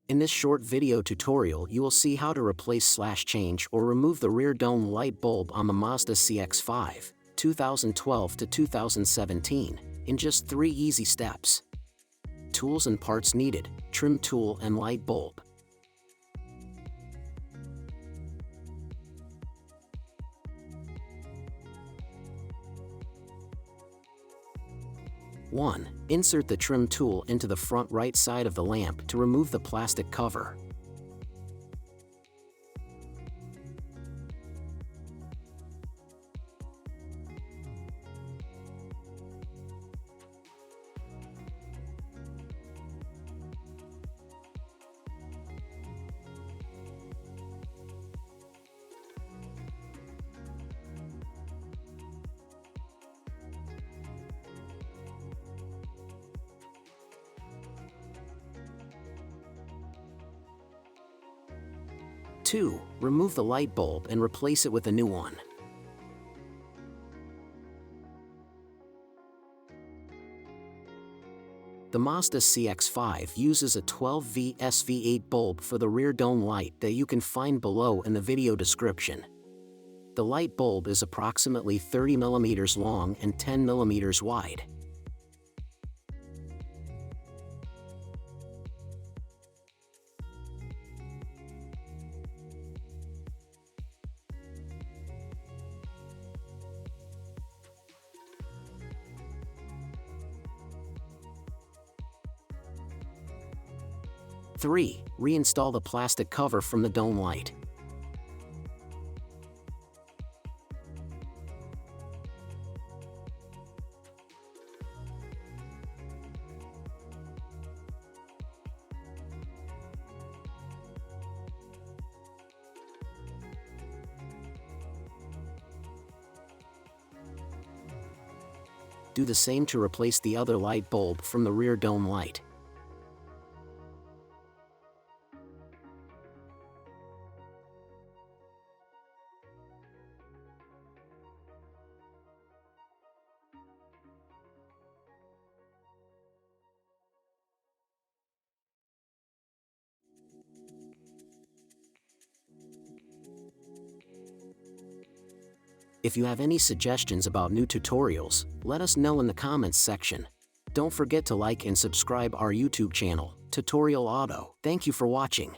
In this short video tutorial you will see how to replace/change or remove the rear dome light bulb on the Mazda CX-5, 2012 to 2017, in just 3 easy steps. Tools and parts needed: trim tool and light bulb. One, insert the trim tool into the front right side of the lamp to remove the plastic cover. 2. Remove the light bulb and replace it with a new one. The Mazda CX-5 uses a 12V SV8 bulb for the rear dome light that you can find below in the video description. The light bulb is approximately 30 mm long and 10 mm wide. Three, reinstall the plastic cover from the dome light. Do the same to replace the other light bulb from the rear dome light. If you have any suggestions about new tutorials, let us know in the comments section. Don't forget to like and subscribe our YouTube channel, Tutorial Auto. Thank you for watching.